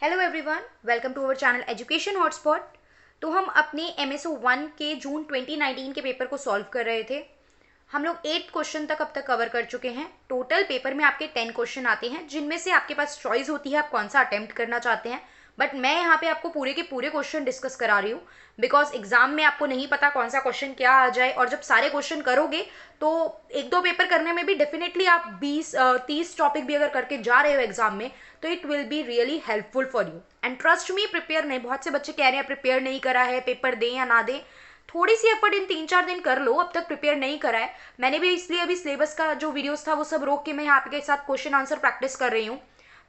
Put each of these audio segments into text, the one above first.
Hello everyone, welcome to our channel Education Hotspot. तो हम अपने एमएसओ 1 के जून 2019 के पेपर को सॉल्व कर रहे थे। हम लोग 8 क्वेश्चन तक अब तक कवर कर चुके हैं। टोटल पेपर में आपके 10 क्वेश्चन आते हैं, जिनमें से आपके पास चॉइस होती है आप कौन सा अटेम्प्ट करना चाहते हैं। बट मैं यहाँ पे आपको पूरे के पूरे क्वेश्चन डिस्कस करा रही हूँ, बिकॉज एग्जाम में आपको नहीं पता कौन सा क्वेश्चन क्या आ जाए, और जब सारे क्वेश्चन करोगे तो एक दो पेपर करने में भी डेफिनेटली आप 20-30 टॉपिक भी अगर करके जा रहे हो एग्जाम में, तो it will be really helpful for you. And trust me, prepare नहीं, बहुत से बच्चे कह रहे हैं प्रिपेयर नहीं करा है, पेपर दें या ना दें। थोड़ी सी एफर्ट इन 3-4 दिन कर लो, अब तक प्रिपेयर नहीं करा है। मैंने भी इसलिए अभी सिलेबस का जो वीडियोस था वो सब रोक के मैं यहाँ आपके साथ क्वेश्चन आंसर प्रैक्टिस कर रही हूँ।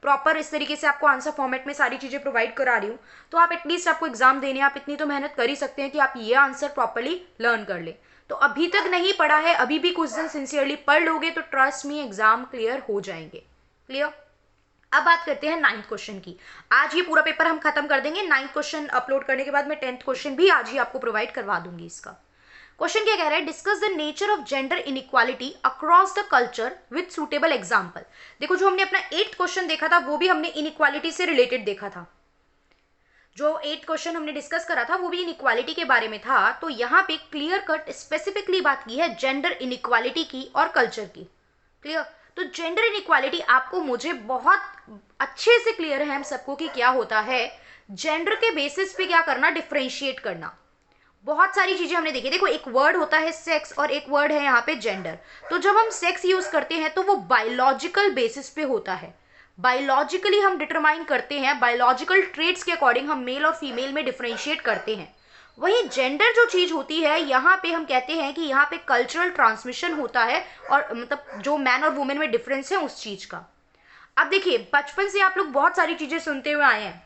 प्रॉपर इस तरीके से आपको आंसर फॉर्मेट में सारी चीज़ें प्रोवाइड करा रही हूँ। तो आप एटलीस्ट आपको एग्जाम देने आप इतनी तो मेहनत कर ही सकते हैं कि आप ये आंसर प्रॉपरली लर्न कर ले। तो अभी तक नहीं पढ़ा है, अभी भी कुछ दिन सिंसियरली पढ़ लोगे तो ट्रस्ट मी एग्जाम क्लियर हो जाएंगे। क्लियर। अब बात करते हैं 9th क्वेश्चन की। आज ये पूरा पेपर हम खत्म कर देंगे। 9th क्वेश्चन अपलोड करने के बाद मैं 10th क्वेश्चन भी आज ही आपको प्रोवाइड करवा दूंगी। इसका क्वेश्चन क्या कह रहा है, discuss the nature of gender inequality across the culture with suitable example. देखो, जो हमने अपना 8th क्वेश्चन देखा था वो भी हमने इनइक्वालिटी से रिलेटेड देखा था। जो 8th क्वेश्चन हमने डिस्कस करा था वो भी इनइक्वालिटी के बारे में था। तो यहाँ पे क्लियर कट स्पेसिफिकली बात की है जेंडर इनइक्वालिटी की और कल्चर की। क्लियर। तो जेंडर इनइक्वालिटी आपको मुझे बहुत अच्छे से क्लियर है हम सबको कि क्या होता है। जेंडर के बेसिस पे क्या करना, डिफरेंशिएट करना। बहुत सारी चीजें हमने देखी। देखो, एक वर्ड होता है सेक्स और एक वर्ड है यहाँ पे जेंडर। तो जब हम सेक्स यूज करते हैं तो वो बायोलॉजिकल बेसिस पे होता है। बायोलॉजिकली हम डिटरमाइन करते हैं, बायोलॉजिकल ट्रेट्स के अकॉर्डिंग हम मेल और फीमेल में डिफरेंशिएट करते हैं। वही जेंडर जो चीज होती है यहाँ पे हम कहते हैं कि यहाँ पे कल्चरल ट्रांसमिशन होता है, और मतलब जो मैन और वुमेन में डिफरेंस है उस चीज का। अब देखिए, बचपन से आप लोग बहुत सारी चीजें सुनते हुए आए हैं,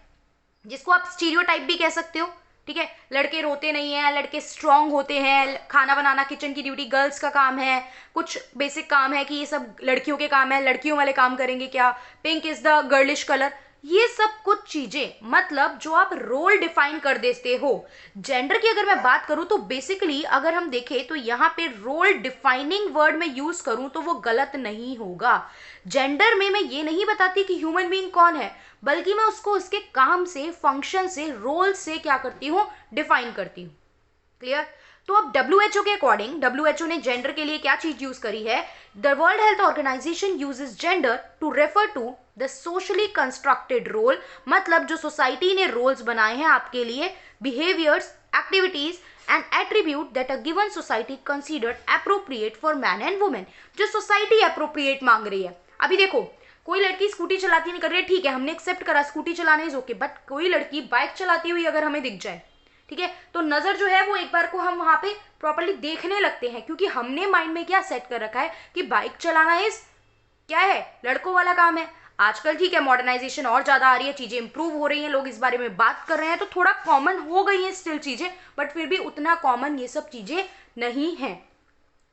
जिसको आप स्टीरियोटाइप भी कह सकते हो। ठीक है, लड़के रोते नहीं हैं, लड़के स्ट्रांग होते हैं, खाना बनाना किचन की ड्यूटी गर्ल्स का काम है, कुछ बेसिक काम है कि ये सब लड़कियों के काम है, लड़कियों वाले काम करेंगे क्या, pink is the girlish colour. ये सब कुछ चीजें, मतलब जो आप रोल डिफाइन कर देते हो। जेंडर की अगर मैं बात करूं तो बेसिकली अगर हम देखें तो यहाँ पे रोल डिफाइनिंग वर्ड में यूज करूं तो वो गलत नहीं होगा। जेंडर में मैं ये नहीं बताती कि ह्यूमन बीइंग कौन है, बल्कि मैं उसको उसके काम से, फंक्शन से, रोल से क्या करती हूँ, डिफाइन करती हूँ। क्लियर। तो अब WHO के अकॉर्डिंग, WHO ने जेंडर के लिए क्या चीज यूज करी है, the World Health Organization uses gender to refer to the socially constructed role. मतलब जो सोसाइटी ने रोल्स बनाए हैं आपके लिए, behaviours, activities and attribute that a given society considered appropriate for man and women. जो सोसाइटी एप्रोप्रिएट मांग रही है। अभी देखो, कोई लड़की स्कूटी चलाती नहीं कर रही है, ठीक है, हमने एक्सेप्ट करा स्कूटी चलाने इज ओके, बट कोई लड़की बाइक चलाती हुई अगर हमें दिख जाए, ठीक है, तो नजर जो है वो एक बार को हम वहां पे प्रॉपर्ली देखने लगते हैं, क्योंकि हमने माइंड में क्या सेट कर रखा है कि बाइक चलाना इज क्या है, लड़कों वाला काम है। आजकल ठीक है, मॉडर्नाइजेशन और ज्यादा आ रही है, चीजें इंप्रूव हो रही हैं, लोग इस बारे में बात कर रहे हैं, तो थोड़ा कॉमन हो गई है स्टिल चीजें, बट फिर भी उतना कॉमन ये सब चीजें नहीं है।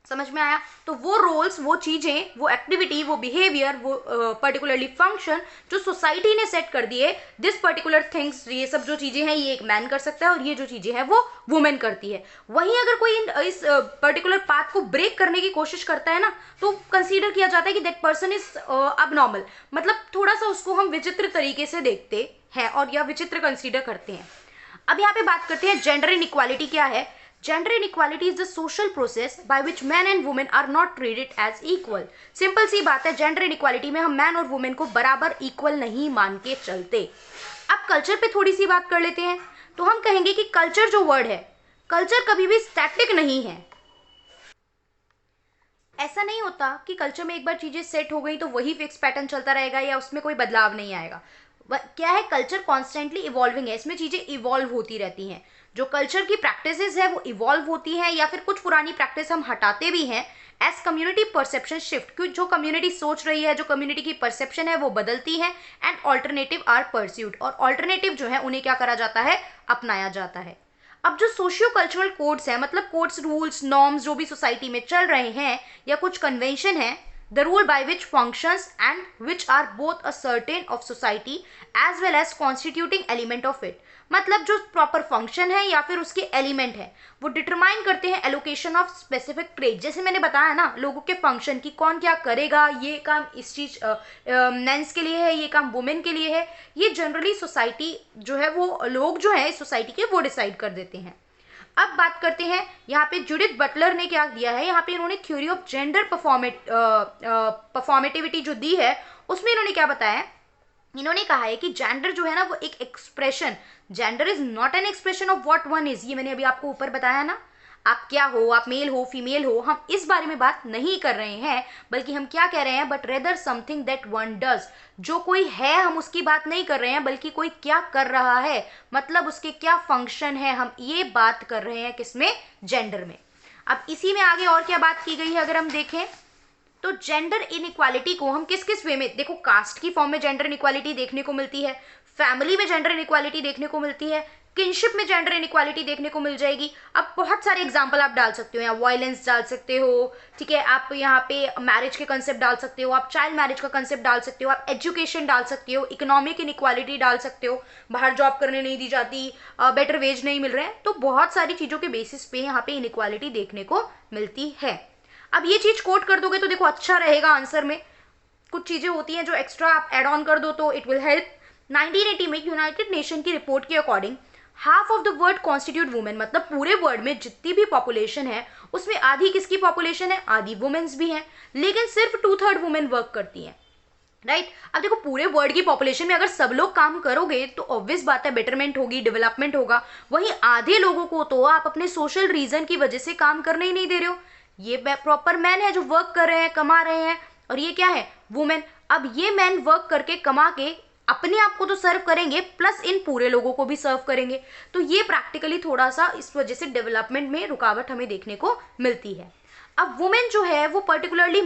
समझ में आया। तो वो रोल्स, वो चीजें, वो एक्टिविटी, वो बिहेवियर, वो पर्टिकुलरली फंक्शन जो सोसाइटी ने सेट कर दिए, दिस पर्टिकुलर थिंग्स, ये सब जो चीजें हैं ये एक मैन कर सकता है, और ये जो चीजें हैं वो वुमेन करती है। वहीं अगर कोई इस पर्टिकुलर पाथ को ब्रेक करने की कोशिश करता है ना, तो कंसीडर किया जाता है कि दैट पर्सन इज अबनॉर्मल। मतलब थोड़ा सा उसको हम विचित्र तरीके से देखते हैं और या विचित्र कंसीडर करते हैं। अब यहाँ पे बात करते हैं जेंडर इनइक्वालिटी क्या है। Gender inequality is the social process by which men and women are not treated as equal. Simple सी बात है, जेंडर इनइक्वालिटी में हम मैन और वुमेन को बराबर इक्वल नहीं मान के चलते। अब कल्चर पे थोड़ी सी बात कर लेते हैं। तो हम कहेंगे कि कल्चर जो वर्ड है, कल्चर कभी भी स्टैटिक नहीं है। ऐसा नहीं होता कि कल्चर में एक बार चीजें सेट हो गई तो वही फिक्स पैटर्न चलता रहेगा या उसमें कोई बदलाव नहीं आएगा। क्या है, कल्चर कॉन्स्टेंटली इवॉल्विंग है, इसमें चीजें इवॉल्व होती रहती हैं। जो कल्चर की प्रैक्टिसेस है वो इवॉल्व होती हैं, या फिर कुछ पुरानी प्रैक्टिस हम हटाते भी हैं एज कम्युनिटी परसेप्शन शिफ्ट, क्योंकि जो कम्युनिटी सोच रही है, जो कम्युनिटी की परसेप्शन है वो बदलती है, एंड ऑल्टरनेटिव आर परस्यूड, और ऑल्टरनेटिव जो है उन्हें क्या करा जाता है, अपनाया जाता है। अब जो सोशियो कल्चरल कोड्स हैं, मतलब कोड्स, रूल्स, नॉर्म्स जो भी सोसाइटी में चल रहे हैं, या कुछ कन्वेंशन है, the rule by which functions and which are both a certain of society as well as constituting element of it. मतलब जो प्रॉपर फंक्शन है या फिर उसके एलिमेंट है वो डिटरमाइन करते हैं एलोकेशन ऑफ स्पेसिफिक ट्रेड। जैसे मैंने बताया ना लोगों के फंक्शन की कौन क्या करेगा, ये काम इस चीज मेंस के लिए है, ये काम वुमेन के लिए है, ये जनरली सोसाइटी जो है वो लोग जो है सोसाइटी के वो डिसाइड कर देते हैं। अब बात करते हैं यहाँ पे जुडिथ बटलर ने क्या दिया है, यहाँ पे इन्होंने थ्योरी ऑफ जेंडर परफॉर्मेटिविटी जो दी है उसमें इन्होंने क्या बताया है, इन्होंने कहा है कि जेंडर जो है ना वो एक expression, gender is not an expression of what one is. ये मैंने अभी आपको ऊपर बताया ना, आप क्या हो, आप मेल हो फीमेल हो, हम इस बारे में बात नहीं कर रहे हैं, बल्कि हम क्या कह रहे हैं, but rather something that one does. जो कोई है हम उसकी बात नहीं कर रहे हैं, बल्कि कोई क्या कर रहा है, मतलब उसके क्या फंक्शन है, हम ये बात कर रहे हैं किसमें, जेंडर में। अब इसी में आगे और क्या बात की गई है अगर हम देखें तो जेंडर इनइक्वालिटी को हम किस किस वे में, देखो कास्ट की फॉर्म में जेंडर इनइक्वालिटी देखने को मिलती है, फैमिली में जेंडर इनइक्वालिटी देखने को मिलती है, किनशिप में जेंडर इनइक्वालिटी देखने को मिल जाएगी। अब बहुत सारे एग्जांपल आप डाल सकते हो, यहाँ वायलेंस डाल सकते हो, ठीक है, आप यहाँ पे मैरिज के कंसेप्ट डाल सकते हो, आप चाइल्ड मैरिज का कंसेप्ट डाल सकते हो, आप एजुकेशन डाल सकते हो, इकोनॉमिक इनइक्वालिटी डाल सकते हो, बाहर जॉब करने नहीं दी जाती, बेटर वेज नहीं मिल रहे हैं, तो बहुत सारी चीज़ों के बेसिस पे यहाँ पे इनइक्वालिटी देखने को मिलती है। अब ये चीज कोट कर दोगे तो देखो अच्छा रहेगा आंसर में, कुछ चीजें होती हैं जो एक्स्ट्रा आप एड ऑन कर दो तो इट विल हेल्प। 1980 में यूनाइटेड नेशन की रिपोर्ट के according half of the world constitute women, मतलब पूरे वर्ल्ड में जितनी भी पॉपुलेशन है उसमें आधी किसकी पॉपुलेशन है, आधी वुमेन्स भी हैं, लेकिन सिर्फ 2/3 वुमेन वर्क करती हैं, राइट। अब देखो पूरे वर्ल्ड की पॉपुलेशन में अगर सब लोग काम करोगे तो ऑब्वियस बात है बेटरमेंट होगी, डेवलपमेंट होगा, वहीं आधे लोगों को तो आप अपने सोशल रीजन की वजह से काम करने ही नहीं दे रहे हो। ये प्रॉपर मैन है जो वर्क कर रहे हैं, कमा रहे हैं, और ये क्या है, वुमेन। अब ये मैन वर्क करके कमा के अपने आप को तो सर्व करेंगे प्लस इन पूरे लोगों को भी सर्व करेंगे, तो ये प्रैक्टिकली थोड़ा सा इस वजह से डेवलपमेंट में रुकावट हमें देखने को मिलती है। अब वुमेन जो है वो पर्टिकुलरली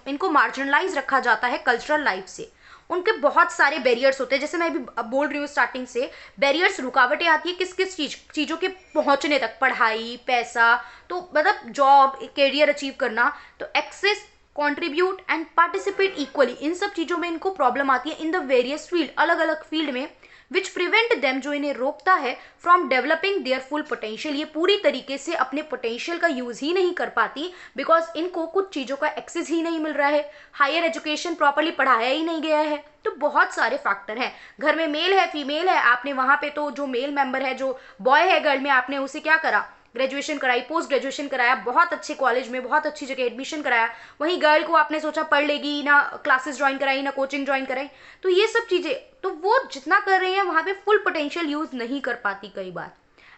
इनको मार्जिनलाइज रखा जाता है कल्चरल लाइफ से, उनके बहुत सारे बैरियर्स होते हैं, जैसे मैं अभी बोल रही हूँ स्टार्टिंग से, बैरियर्स रुकावटें आती है किस किस चीज़ों के पहुँचने तक, पढ़ाई, पैसा, तो मतलब जॉब, करियर अचीव करना, तो access, contribute and participate equally, इन सब चीज़ों में इनको प्रॉब्लम आती है इन द वेरियस फील्ड, अलग अलग फील्ड में, विच प्रिवेंट देम, जो इन्हें रोकता है from developing there full potential, ये पूरी तरीके से अपने पोटेंशियल का यूज ही नहीं कर पाती, बिकॉज इनको कुछ चीज़ों का एक्सेस ही नहीं मिल रहा है, हायर एजुकेशन प्रॉपरली पढ़ाया ही नहीं गया है, तो बहुत सारे फैक्टर हैं। घर में मेल है फीमेल है, आपने वहाँ पे तो जो मेल मेंबर है, जो बॉय है गर्ल में, आपने उसे क्या करा, ग्रेजुएशन कराई, पोस्ट ग्रेजुएशन कराया, बहुत अच्छे कॉलेज में बहुत अच्छी जगह एडमिशन कराया, वहीं गर्ल को आपने सोचा पढ़ लेगी ना, क्लासेस ज्वाइन कराई ना, कोचिंग ज्वाइन कराई, तो ये सब चीज़ें तो वो जितना कर रही हैं वहाँ पे फुल पोटेंशियल यूज नहीं कर पाती कई बार।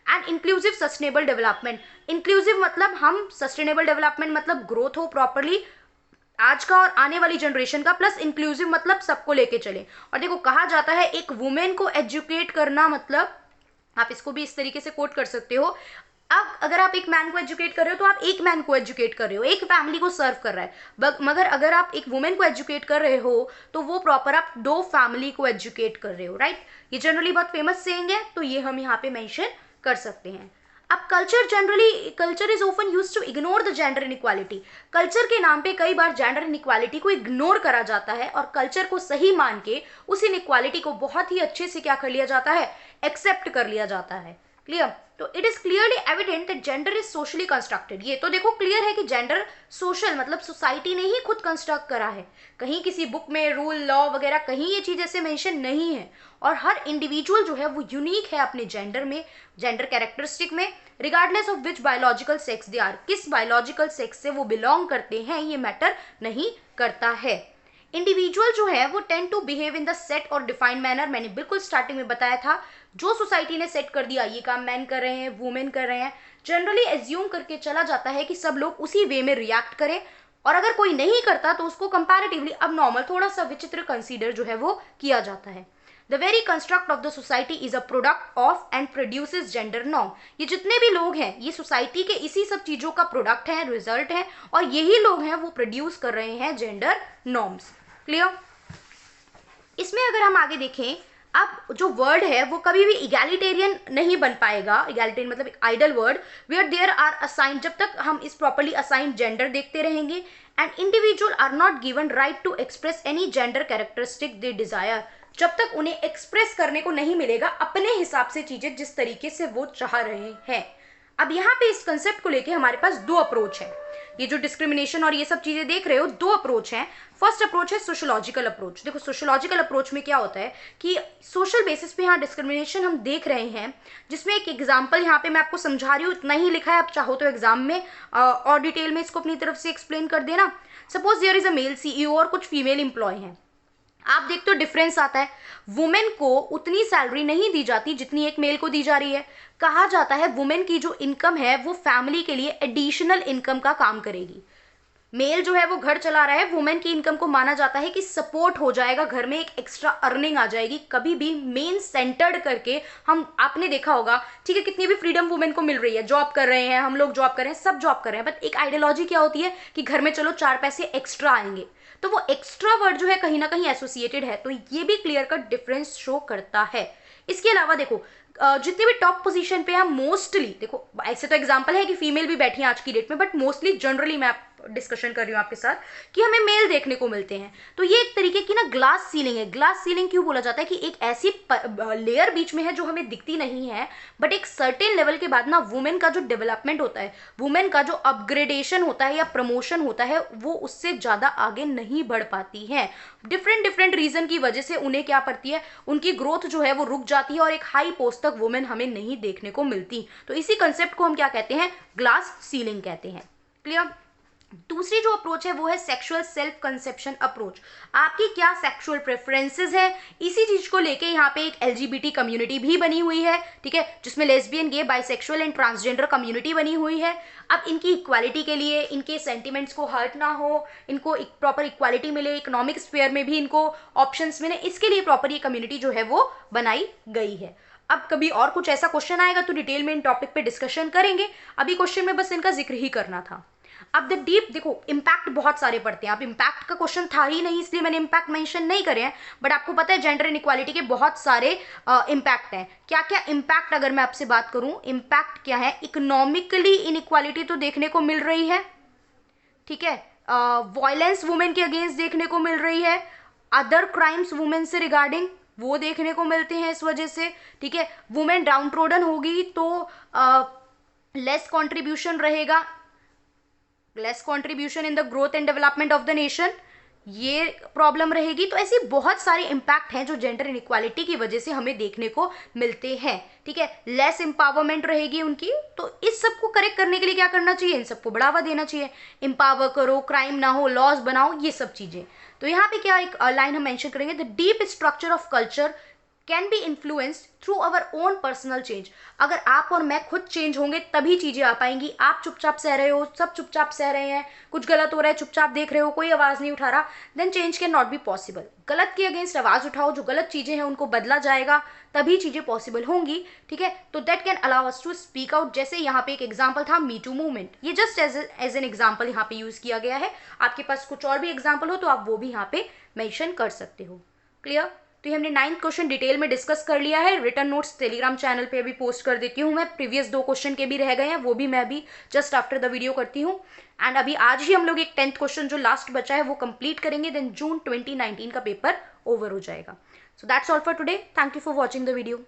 And inclusive sustainable development, inclusive मतलब हम सस्टेनेबल डेवलपमेंट मतलब ग्रोथ हो प्रॉपरली आज का और आने वाली जनरेशन का, प्लस इंक्लूसिव मतलब सबको लेके चले। और देखो कहा जाता है एक वुमेन को एजुकेट करना, मतलब आप इसको भी इस तरीके से कोट कर सकते हो, अब अगर आप एक मैन को एजुकेट कर रहे हो तो आप एक मैन को एजुकेट कर रहे हो, एक फैमिली को सर्व कर रहा है, मगर अगर आप एक वुमेन को एजुकेट कर रहे हो तो वो प्रॉपर आप 2 फैमिली को एजुकेट कर रहे हो, राइट। ये जनरली बहुत फेमस सेइंग है, तो ये हम यहाँ पे मेंशन कर सकते हैं। अब culture is often used to ignore the gender inequality, culture के नाम पे कई बार जेंडर इनइक्वालिटी को इग्नोर करा जाता है और कल्चर को सही मान के उस इनइक्वालिटी को बहुत ही अच्छे से क्या कर लिया जाता है, एक्सेप्ट कर लिया जाता है। क्लियर, तो it is clearly evident that gender is socially constructed, ये तो देखो क्लियर है कि जेंडर सोशल मतलब सोसाइटी ने ही खुद कंस्ट्रक्ट करा है, कहीं किसी बुक में रूल लॉ वगैरह कहीं ये चीज ऐसे मेंशन नहीं है, और हर इंडिविजुअल जो है वो यूनिक है अपने जेंडर में, जेंडर कैरेक्टरिस्टिक में, regardless of which biological sex they are, किस बायोलॉजिकल सेक्स से वो बिलोंग करते हैं ये मैटर नहीं करता है। इंडिविजुअल जो है वो tend to behave in the set और डिफाइंड मैनर, मैंने बिल्कुल स्टार्टिंग में बताया था, जो सोसाइटी ने सेट कर दिया ये काम मैन कर रहे हैं, वुमेन कर रहे हैं, जनरली एज्यूम करके चला जाता है कि सब लोग उसी वे में रिएक्ट करें, और अगर कोई नहीं करता तो उसको कंपैरेटिवली अब नॉर्मल, थोड़ा सा विचित्र कंसीडर जो है वो किया जाता है। The very construct of the society is a product of and produces gender norm, ये जितने भी लोग हैं ये सोसाइटी के इसी सब चीजों का प्रोडक्ट है, रिजल्ट है, और यही लोग हैं वो प्रोड्यूस कर रहे हैं जेंडर नॉर्म्स। क्लियर, इसमें अगर हम आगे देखें, अब जो वर्ड है वो कभी भी इगैलिटेरियन नहीं बन पाएगा, इगैलिटेरियन मतलब एक ideal world, where there are assigned, जब तक हम इस प्रॉपरली असाइंड जेंडर देखते रहेंगे, and individual are not given right to express any gender characteristic they desire, जब तक उन्हें एक्सप्रेस करने को नहीं मिलेगा अपने हिसाब से चीजें जिस तरीके से वो चाह रहे हैं। अब यहाँ पे इस कंसेप्ट को लेके हमारे पास दो अप्रोच है, ये जो डिस्क्रिमिनेशन और ये सब चीजें देख रहे हो, दो अप्रोच हैं। फर्स्ट अप्रोच है सोशोलॉजिकल अप्रोच। देखो सोशोलॉजिकल अप्रोच में क्या होता है कि सोशल बेसिस पे यहाँ डिस्क्रिमिनेशन हम देख रहे हैं, जिसमें एक एग्जांपल यहाँ पे मैं आपको समझा रही हूँ, इतना ही लिखा है, आप चाहो तो एग्जाम में और डिटेल में इसको अपनी तरफ से एक्सप्लेन कर देना। Suppose there is a male CEO और कुछ फीमेल इंप्लॉय हैं, आप देखते हो डिफरेंस आता है, वुमेन को उतनी सैलरी नहीं दी जाती जितनी एक मेल को दी जा रही है। कहा जाता है वुमेन की जो इनकम है वो फैमिली के लिए एडिशनल इनकम का काम करेगी। मेल जो है वो घर चला रहा है, वुमेन की इनकम को माना जाता है कि सपोर्ट हो जाएगा, घर में एक एक्स्ट्रा अर्निंग आ जाएगी। कभी भी मेन सेंटर्ड करके हम, आपने देखा होगा, ठीक है, कितनी भी फ्रीडम वुमेन को मिल रही है, जॉब कर रहे हैं, हम लोग जॉब कर रहे हैं, सब जॉब कर रहे हैं, बट एक आइडियोलॉजी क्या होती है कि घर में चलो 4 पैसे एक्स्ट्रा आएंगे, तो वो एक्स्ट्रा वर्ड जो है कहीं ना कहीं एसोसिएटेड है, तो ये भी क्लियर कट डिफरेंस शो करता है। इसके अलावा देखो जितने भी टॉप पोजीशन पे हैं मोस्टली, देखो ऐसे तो एग्जांपल है कि फीमेल भी बैठी हैं आज की डेट में, बट मोस्टली जनरली मैं डिस्कशन कर रही हूँ आपके साथ कि हमें मेल देखने को मिलते हैं। तो ये एक तरीके की ना ग्लास सीलिंग है। ग्लास सीलिंग क्यों बोला जाता है कि एक ऐसी लेयर बीच में है जो हमें दिखती नहीं है, बट एक सर्टेन लेवल के बाद ना वुमेन का जो डेवलपमेंट होता है, वुमेन का जो अपग्रेडेशन होता है या प्रमोशन होता है, वो उससे ज्यादा आगे नहीं बढ़ पाती है। डिफरेंट डिफरेंट रीजन की वजह से उन्हें क्या पड़ती है, उनकी ग्रोथ जो है वो रुक जाती है और एक हाई पोस्ट तक वुमेन हमें नहीं देखने को मिलती। तो इसी कंसेप्ट को हम क्या कहते हैं, ग्लास सीलिंग कहते हैं। क्लियर। दूसरी जो अप्रोच है वो है सेक्सुअल सेल्फ कंसेप्शन अप्रोच। आपकी क्या सेक्सुअल प्रेफरेंसेस है, इसी चीज को लेके यहाँ पे एक एलजीबीटी कम्युनिटी भी बनी हुई है, ठीक है, जिसमें lesbian, gay, bisexual and transgender community बनी हुई है। अब इनकी इक्वालिटी के लिए, इनके सेंटिमेंट्स को हर्ट ना हो, इनको एक प्रॉपर इक्वालिटी मिले, इकोनॉमिक स्फीयर में भी इनको ऑप्शंस मिले, इसके लिए प्रॉपर ये कम्युनिटी जो है वो बनाई गई है। अब कभी और कुछ ऐसा क्वेश्चन आएगा तो डिटेल में इन टॉपिक पे डिस्कशन करेंगे, अभी क्वेश्चन में बस इनका जिक्र ही करना था। अब द डीप, देखो इम्पैक्ट बहुत सारे पड़ते हैं, अब इम्पैक्ट का क्वेश्चन था ही नहीं इसलिए मैंने इम्पैक्ट मेंशन नहीं करे हैं, बट आपको पता है जेंडर इनइक्वालिटी के बहुत सारे इम्पैक्ट हैं। क्या क्या इम्पैक्ट अगर मैं आपसे बात करूं, इम्पैक्ट क्या है, इकोनॉमिकली इनइक्वालिटी तो देखने को मिल रही है, ठीक है, वायलेंस वुमेन के अगेंस्ट देखने को मिल रही है, अदर क्राइम्स वुमेन से रिगार्डिंग वो देखने को मिलते हैं इस वजह से, ठीक है, वुमेन डाउन ट्रोडन होगी तो लेस कॉन्ट्रीब्यूशन रहेगा, less contribution in the growth and development of the nation, ये प्रॉब्लम रहेगी। तो ऐसी बहुत सारे इंपैक्ट हैं जो जेंडर इनइक्वालिटी की वजह से हमें देखने को मिलते हैं, ठीक है, लेस एम्पावरमेंट रहेगी उनकी। तो इस सब को करेक्ट करने के लिए क्या करना चाहिए, इन सबको बढ़ावा देना चाहिए, एम्पावर करो, क्राइम ना हो, लॉज बनाओ, ये सब चीजें। तो यहाँ पे क्या एक लाइन हम मेंशन करेंगे, the deep structure of culture can be influenced through our own personal change. अगर आप और मैं खुद चेंज होंगे तभी चीजें आ पाएंगी। आप चुपचाप सह रहे हो, सब चुपचाप सह रहे हैं, कुछ गलत हो रहा है चुपचाप देख रहे हो, कोई आवाज नहीं उठा रहा, then change can not be possible. गलत के अगेंस्ट आवाज उठाओ, जो गलत चीजें हैं उनको बदला जाएगा, तभी चीजें पॉसिबल होंगी, ठीक है। तो that can allow us to speak out. जैसे यहाँ पे एक एग्जाम्पल था मी टू मूवमेंट, ये जस्ट एज एन एग्जाम्पल यहाँ पे यूज किया गया है। आपके पास कुछ और भी एग्जाम्पल हो तो आप वो भी यहाँ पे मेंशन कर सकते हो। क्लियर। तो हमने 9th क्वेश्चन डिटेल में डिस्कस कर लिया है। रिटर्न नोट्स टेलीग्राम चैनल पे अभी पोस्ट कर देती हूँ मैं, प्रीवियस 2 क्वेश्चन के भी रह गए हैं, वो भी मैं अभी जस्ट आफ्टर द वीडियो करती हूँ। एंड अभी आज ही हम लोग एक 10th क्वेश्चन जो लास्ट बचा है वो कंप्लीट करेंगे, देन जून 2019 का पेपर ओवर हो जाएगा। So that's all for today, thank you for watching the video.